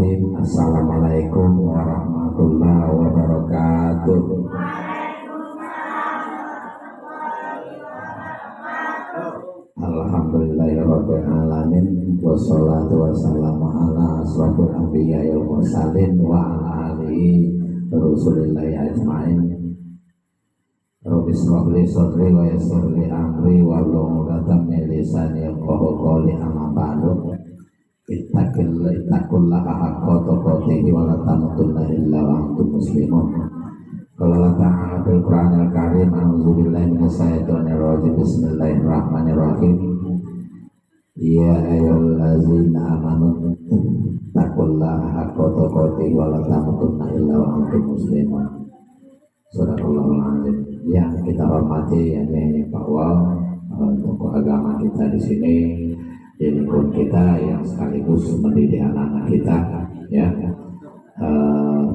Bismillahirrahmanirrahim. Assalamualaikum warahmatullahi wabarakatuh. Alhamdulillahirabbil alamin wassalatu wassalamu ala asrofil anbiya'i wal mursalin wa ala alihi rasulillahi ajmain. Rabbi shrah li sadri wa yassir li amri wahlul 'uqdatam min lisani yafqahu qawli. Amma ba'du. Ittaqullaha haqqa tuqatih wa la tamutunna illa wa antum muslimun. Qala Allah ta'ala fil Qur'anil Karim, a'udzu billahi minasy syaithanir rajim. Bismillahirrahmanirrahim. Ya ayyuhallazina amanu taqullaha haqqa tuqatih wa la tamutunna illa wa antum muslimun. Sadaqallahul azim. Yang kita hormati yang Pak Wal, tokoh agama kita di sini, di lingkungan kita yang sekaligus mendidik anak-anak kita, ya,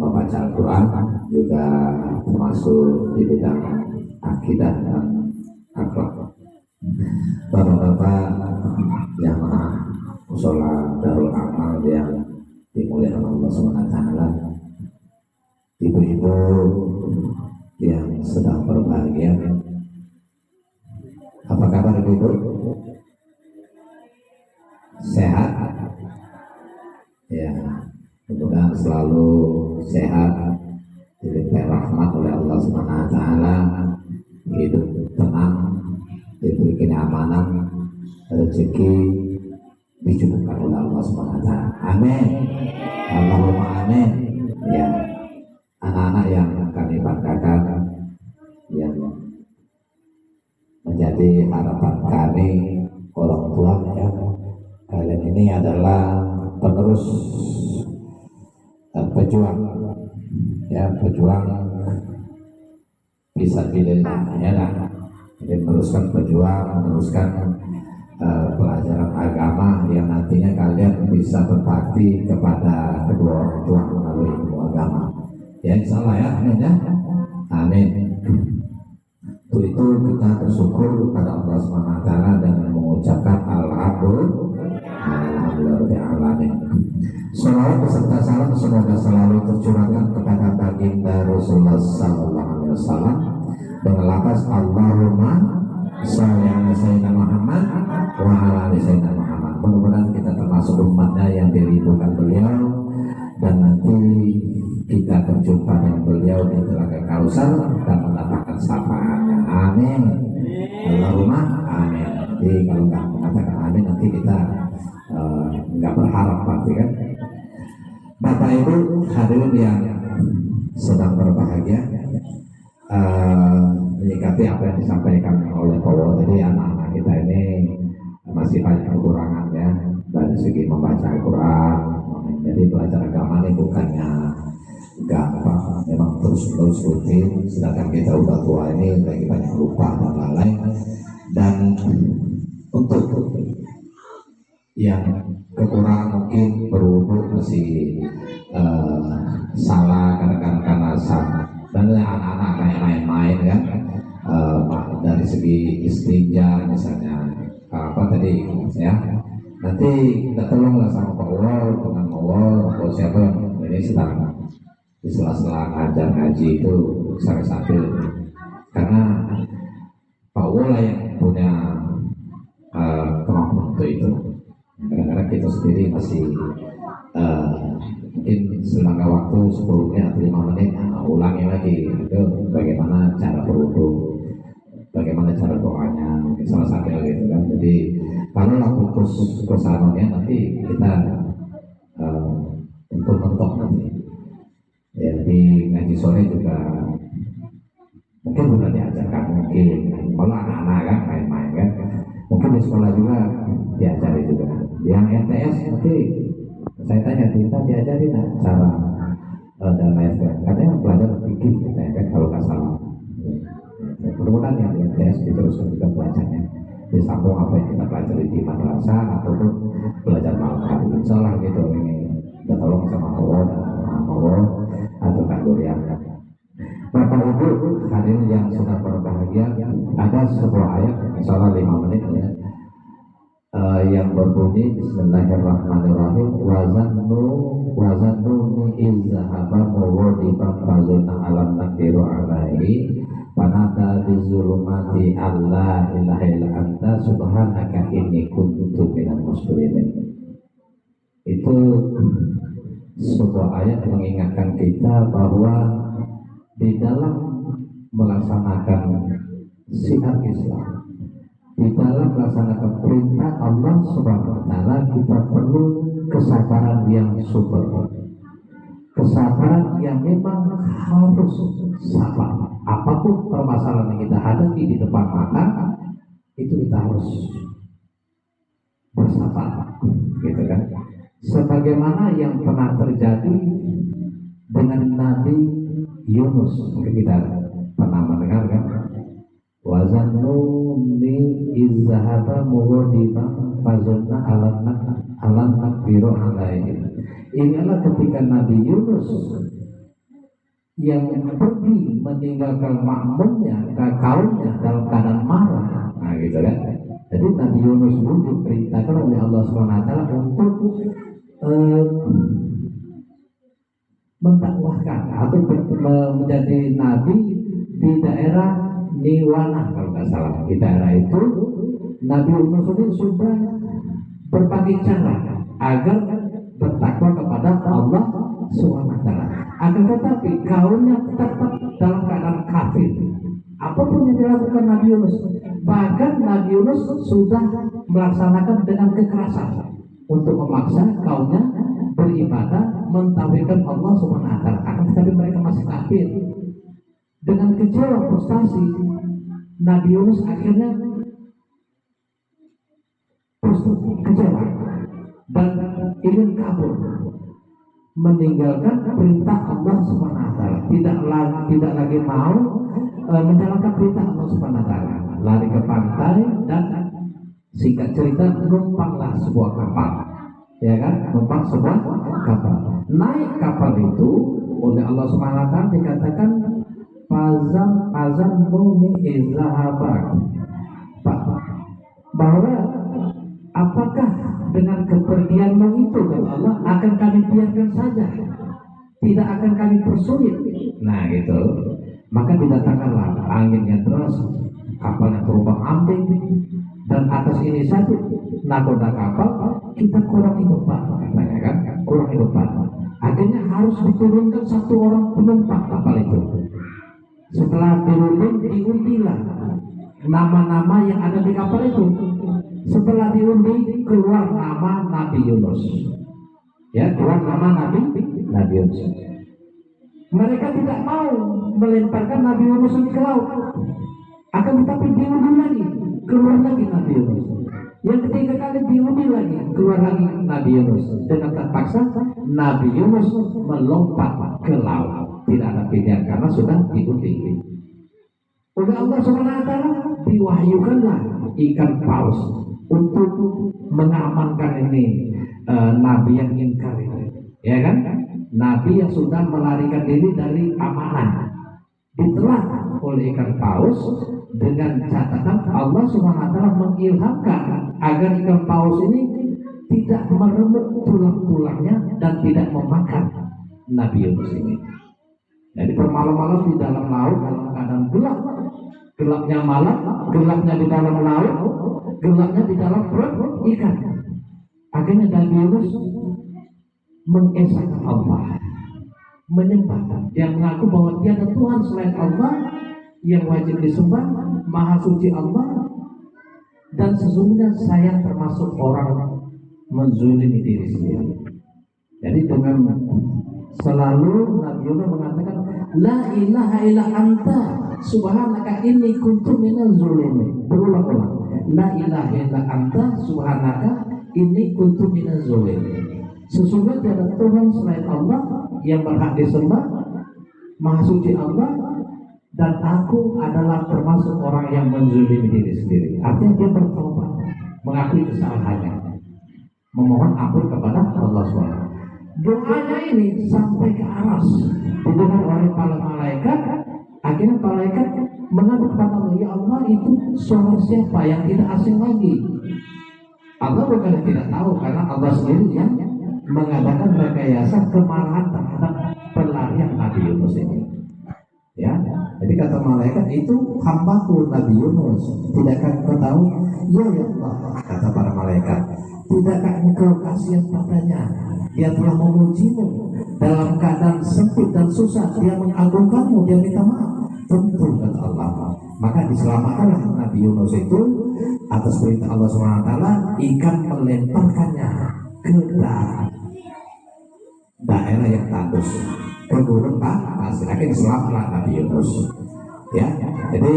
membaca Al-Quran, juga termasuk di bidang akidah dan akhlak. Bapak-bapak yang sholat Darul Amal yang dimuliakan Allah SWT, ibu-ibu yang sedang berbahagia, apa kabar ibu-ibu? Sehat? Ya, mudah-mudahan selalu sehat, diberi rahmat oleh Allah SWT, hidup tenang, diberi kenyamanan, rezeki dicukupkan oleh Allah SWT. Amin. Allahumma amin. Ya, anak-anak yang kami banggakan, yang menjadi harapan kami orang tua, ya, kalian ini adalah penerus pejuang, ya, pejuang fisabilillah, ya lah. Jadi meneruskan pelajaran agama yang nantinya kalian bisa berbakti kepada kedua orang tua melalui ilmu agama. Ya, insya Allah, ya, amin, ya, amin. Untuk itu kita bersyukur kepada Allah SWT dengan mengucapkan Alhamdulillahirrahmanirrahim. Salawat beserta salam semoga selalu tercurahkan kepada baginda Rasulullah SAW dengan lafaz Allahumma sholli ala sayyidina Muhammad wa ala ali sayyidina Muhammad. Mudah-mudahan kita termasuk umatnya yang diridhokan beliau, dan nanti kita berjumpa dengan beliau di Telaga Kausar dan mendapatkan syafaatnya. Amin. Allahumma amin. Jadi kalau nggak mengatakan amin, nanti kita nggak berharap, pasti kan. Bapak Ibu hadirin yang sedang berbahagia, menyikapi apa yang disampaikan oleh Pak Wal. Jadi anak-anak kita ini masih banyak kekurangan, ya, dari segi membaca Al-Quran. Jadi belajar agama ini bukannya gampang, memang terus rutin. Sedangkan kita udah tua ini lagi banyak lupa dan lain-lain. Dan untuk yang kekurangan mungkin berwudu masih salah kadang-kadang karena sama. Dan anak-anak kayak main-main, kan, dari segi istinja misalnya, apa tadi, ya. Nanti kita tolonglah sama Pak Wal dengan Wal atau siapa yang ini sedang di sela-sela ngajar ngaji itu sambil, karena Pak Wal yang punya kemampuan untuk itu. Kadang-kadang kita sendiri masih mungkin selangkah waktu 10 menit atau 5 menit, ulangi lagi itu bagaimana cara berwudu, bagaimana cara doanya, mungkin salah satu gitu kan. Jadi kalau lah putus kesananya nanti kita untuk mentok nanti, ya, di ngaji sore juga mungkin sudah diajarkan, mungkin malah anak-anak kan main-main, kan, mungkin di sekolah juga diajari juga. Yang MTS nanti saya tanya, kita diajari nah, cara dan lain sebagainya. Katanya belajar fikih, katanya, kan, kalau nggak salah. Mudah-mudahan yang di MTS diteruskan juga belajarnya di sambung apa yang kita pelajari di madrasah ataupun belajar malam hari. Insyaallah gitu. Ini kita tolong sama Allah dan Allah atau Kak Durian. Bapak Ibu hadirin yang sudah berbahagia, ada sebuah ayat, insyaallah 5 menit, ya, yang berbunyi Bismillahirrahmanirrahim. Wazanu zulumati alla ilaha illa anta subhanaka inni kuntu minal muslimin. Itu sebuah ayat mengingatkan kita bahwa di dalam melaksanakan syiar Islam, di dalam melaksanakan perintah Allah Subhanahu wa taala, kita perlu kesabaran yang super. Kesabaran yang memang harus sabar. Apapun permasalahan yang kita hadapi di depan mata, itu kita harus bersabar, gitu kan? Sebagaimana yang pernah terjadi dengan Nabi Yunus, mungkin kita pernah mendengar kan? Wazannuni izzahaba mughadiban fazanna alam nakbiru alaihi. Ingatlah ketika Nabi Yunus yang pergi meninggalkan makmumnya ke kaumnya dalam keadaan marah. Nah gitu kan. Jadi Nabi Yunus itu diperintahkan oleh Allah SWT untuk mendakwahkan atau menjadi nabi di daerah Niwana, kalau nggak salah. Di daerah itu Nabi Yunus itu sudah berbagai cara agar bertakwa kepada Allah SWT. Akan tetapi kaumnya tetap dalam keadaan kafir. Apapun yang dilakukan Nabi Yunus, bahkan Nabi Yunus sudah melaksanakan dengan kekerasan untuk memaksa kaumnya beribadah, mentauhidkan Allah SWT. Akan tetapi mereka masih kafir. Dengan kecewa, frustasi, Nabi Yunus akhirnya kecewa dan ingin kabur, meninggalkan perintah Allah SWT. Tidak lagi mau menjalankan perintah Allah SWT. Lari ke pantai dan singkat cerita numpanglah sebuah kapal, ya kan? Numpang sebuah kapal. Naik kapal itu oleh Allah SWT dikatakan Fazan bumi izlahabak, bahwa apakah dengan kepergianmu itu kata Allah akan kami biarkan saja, tidak akan kami persulit. Nah gitu, maka didatangkanlah angin yang deras, kapal yang terombang ambing, dan atas ini satu nakoda kapal kita kurangi beban, katanya kan, kurangi beban. Akhirnya harus diturunkan satu orang penumpang kapal itu. Setelah turun diundilah nama-nama yang ada di kapal itu. Setelah diundi keluar nama Nabi Yunus, ya, keluar nama Nabi Yunus. Mereka tidak mau melemparkan Nabi Yunus ke laut, akan tetapi diundi lagi, keluar lagi Nabi Yunus. Yang ketiga kali diundi lagi, keluar lagi Nabi Yunus. Dengan terpaksa Nabi Yunus melompat ke laut. Tidak ada pilihan karena sudah diundi. Oleh Allah SWT diwahyukanlah ikan paus untuk mengamankan ini Nabi yang ingkar ini, ya kan? Nabi yang sudah melarikan diri dari amanah ditelan oleh ikan paus dengan catatan Allah SWT mengilhamkan agar ikan paus ini tidak meremuk tulang-tulangnya dan tidak memakan Nabi Yunus ini. Jadi bermalam-malam di dalam laut dalam keadaan gelap, gelapnya malam, gelapnya di dalam laut, gelapnya di dalam perut ikan. Akhirnya Nabi Yunus mengesahkan Allah, menyembah, yang mengaku bahwa tiada Tuhan selain Allah yang wajib disembah, Maha Suci Allah, dan sesungguhnya saya termasuk orang menzulimi diri sendiri. Jadi dengan selalu Nabi Yunus mengatakan la ilaha illa anta subhanaka inni kuntu minaz zalimin. Berulang-ulang, la ilaha illa anta subhanaka inni kuntu minaz zalimin. Sesungguhnya tiada Tuhan selain Allah yang berhak disembah, Maha Suci Allah, dan aku adalah termasuk orang yang menzalimi diri sendiri. Artinya dia bertobat, mengakui kesalahannya, memohon ampun kepada Allah SWT. Doanya ini sampai ke aras, didengar oleh para malaikat. Akhirnya malaikat mengadu kepada Allah, ya Allah, itu suara siapa yang tidak asing lagi? Allah bukan tidak tahu, karena Allah sendiri yang mengadakan rekayasa kemarahan terhadap pelarian Nabi Yunus ini. Ya, jadi kata kata malaikat, itu hambaku Nabi Yunus. Tidakkah engkau tahu? Ya Allah, kata para malaikat, tidakkah engkau kasihan padanya? Dia telah memujimu dalam keadaan sempit dan susah, dia mengagungkanmu, dia minta maaf. Tentu, kata Allah. Maka diselamatkanlah Nabi Yunus itu atas perintah Allah SWT. Ikan melemparkannya ke daerah yang tandus, ke gurun pasir. Akhirnya selamatlah Nabi Yunus. Ya, jadi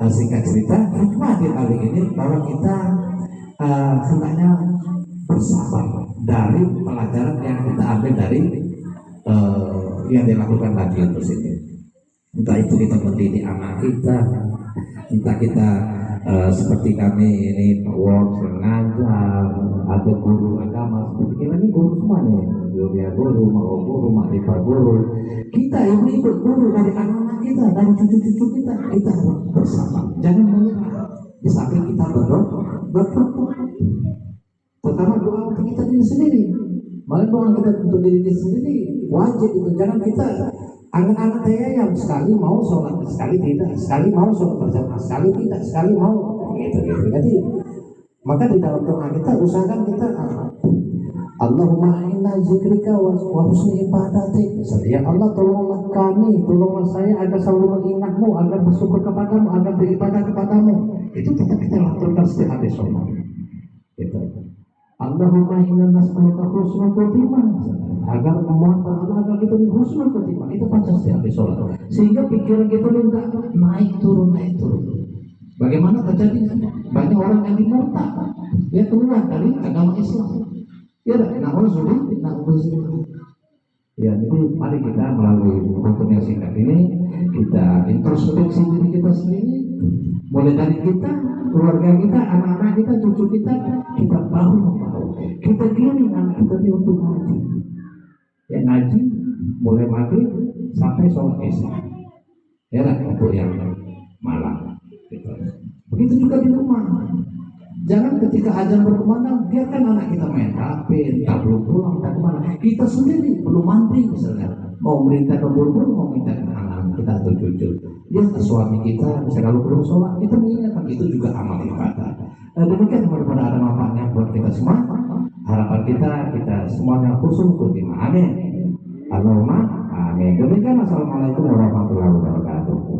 singkat cerita, hikmah di kali ini bahwa kita hendaknya bersabar dari pelajaran yang kita ambil dari yang dilakukan Nabi Yunus ini. Entah itu kita mendidik anak kita, entah kita seperti kami ini works mengajar atau guru agama, seperti kita ini guru semua nih, Julia guru, mau guru, Makrifah guru. Kita ini ikut guru dari anak-anak kita, dari cucu-cucu kita. Kita harus bersabar, jangan menyerah. Di samping kita berdoa, pertama doa untuk kita diri sendiri. Malah doa kita untuk diri sendiri wajib itu. Jangan kita anak-anak saya yang sekali mau sholat, sekali tidak, sekali mau sholat berjamaah, sekali tidak, sekali mau gitu. Jadi maka di dalam doa kita usahakan kita Allahumma inna zikrika wa husni ibadatik. Ya Allah, tolonglah kami, tolonglah saya agar selalu mengingatmu, agar bersyukur kepadamu, agar beribadah kepadamu. Itu tetap kita lakukan setiap habis sholat. Gitu. Allahumma inna nas'aluka husnul khotimah, agar memohon pada Allah agar kita di husnul khotimah. Itu pantas setiap habis sholat, sehingga pikiran kita tidak naik turun. Bagaimana terjadi banyak orang yang dimurtad, dia keluar dari agama Islam. Ya, ya, jadi mari kita melalui untuk yang singkat ini kita introspeksi diri kita sendiri, mulai dari kita, keluarga kita, anak-anak kita, cucu kita bahu kita kirim anak kita ini untuk ngaji. Ya, ngaji mulai maghrib sampai sholat isya. Ya, untuk yang malam. Gitu. Begitu juga di rumah. Jangan ketika azan berkumandang, biarkan anak kita main HP, tak belum pulang, tak kemana. Kita sendiri belum mandi misalnya, mau merintah ke buru-buru, mau minta ke anak kita atau cucu. Dia ke suami kita, misalnya kalau belum sholat, kita mengingatkan, itu juga amal ibadah. Demikian mudah-mudahan ada manfaatnya buat kita semua. Harapan kita semuanya khusus khotimah. Amin. Allahumma amin. Demikian, assalamualaikum warahmatullahi wabarakatuh.